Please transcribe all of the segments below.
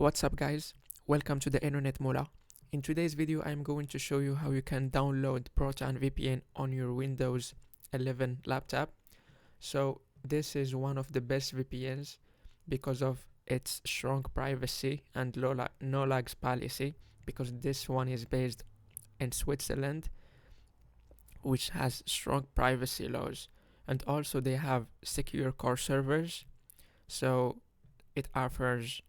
What's up guys, welcome to the internet Moola. In today's video I'm going to show you how you can download Proton VPN on your Windows 11 laptop. So this is one of the best VPNs because of its strong privacy and no lags policy, because this one is based in Switzerland, which has strong privacy laws, and also they have secure core servers. So it offers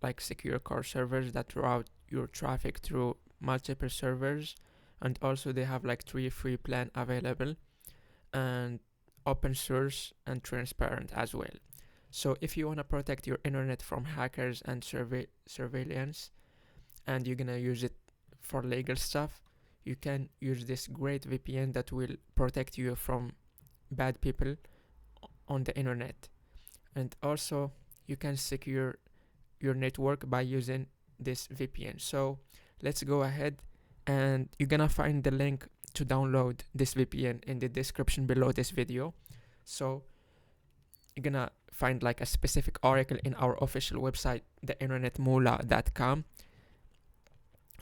like secure core servers that route your traffic through multiple servers, and also they have like 3 free plan available, and open source and transparent as well. So if you want to protect your internet from hackers and surveillance, and you're gonna use it for legal stuff, you can use this great VPN that will protect you from bad people on the internet. And also you can secure your network by using this VPN. So let's go ahead, and you're gonna find the link to download this VPN in the description below this video. So you're gonna find like a specific article in our official website, theinternetmoola.com,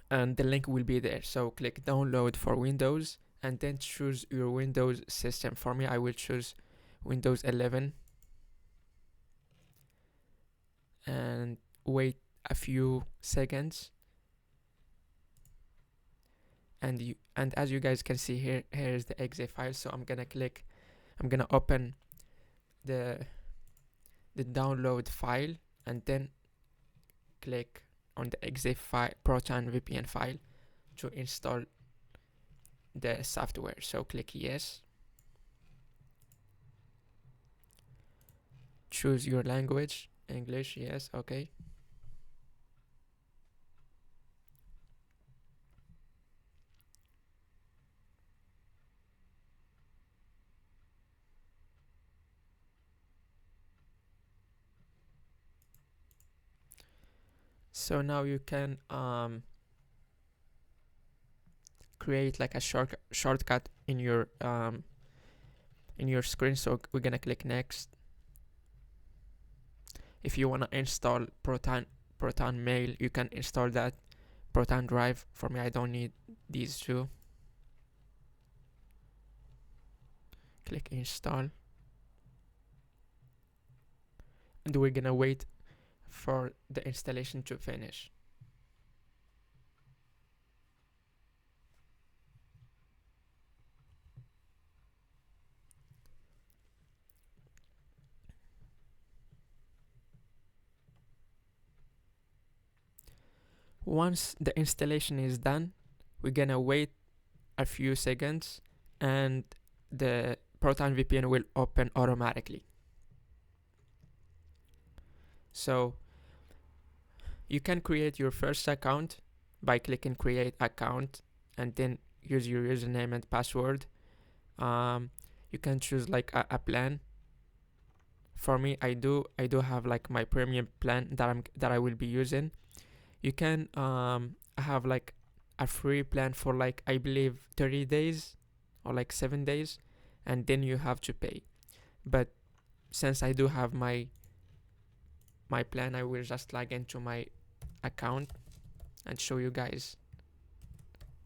and the link will be there. So click download for Windows and then choose your Windows system. For me, I will choose Windows 11 and wait a few seconds. And as you guys can see here is the exe file. So I'm gonna open the download file and then click on the exe file, Proton VPN file, to install the software. So click yes, choose your language, English, yes, okay. So now you can create like a shortcut in your screen. So we're gonna click next. If you wanna install Proton Mail, you can install that. Proton Drive, for me I don't need these two. Click install, and we're gonna wait for the installation to finish. Once the installation is done, we're gonna wait a few seconds and the Proton VPN will open automatically. So you can create your first account by clicking create account and then use your username and password. You can choose like a plan. For me, I do have like my premium plan that I will be using. You can have like a free plan for like, I believe, 30 days or like 7 days, and then you have to pay. But since I do have my plan, I will just log into my account and show you guys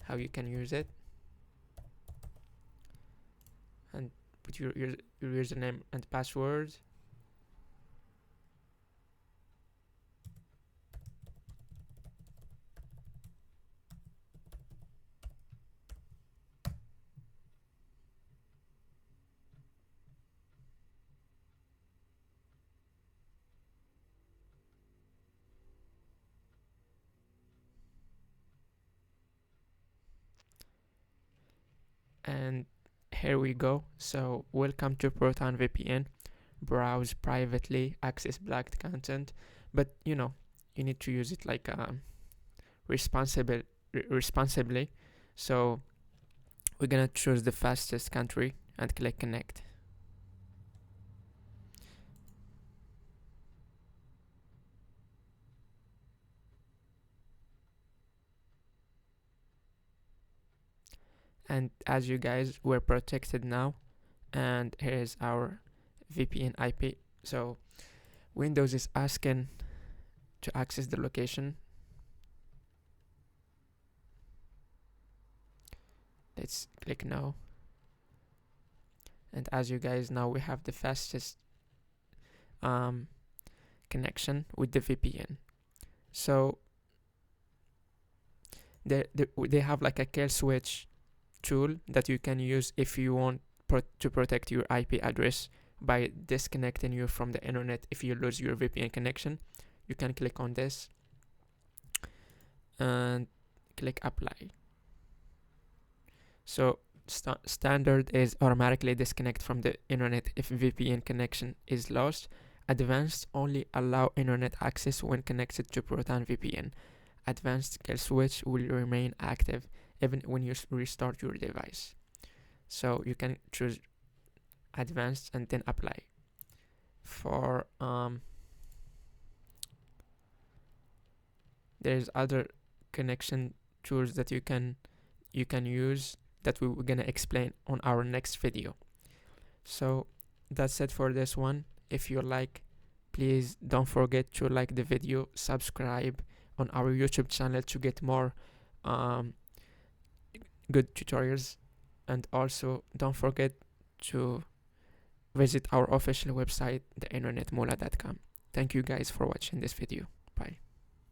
how you can use it, and put your username and password. And here we go. So welcome to Proton VPN. Browse privately, access blocked content, but you need to use it like responsibly. So we're gonna choose the fastest country and click connect. And as you guys, we're protected now, and here's our VPN IP. So Windows is asking to access the location. Let's click now. And as you guys know, we have the fastest connection with the VPN. So they have like a kill switch tool that you can use if you want to protect your IP address by disconnecting you from the internet. If you lose your VPN connection, you can click on this and click apply. So standard is automatically disconnect from the internet if VPN connection is lost. Advanced only allow internet access when connected to Proton VPN. Advanced kill switch will remain active even when you restart your device. So you can choose advanced and then apply. For there's other connection tools that you can use that we're gonna explain on our next video. So that's it for this one. If you like, please don't forget to like the video, subscribe on our YouTube channel to get more good tutorials, and also don't forget to visit our official website, theinternetmoola.com. Thank you guys for watching this video. Bye.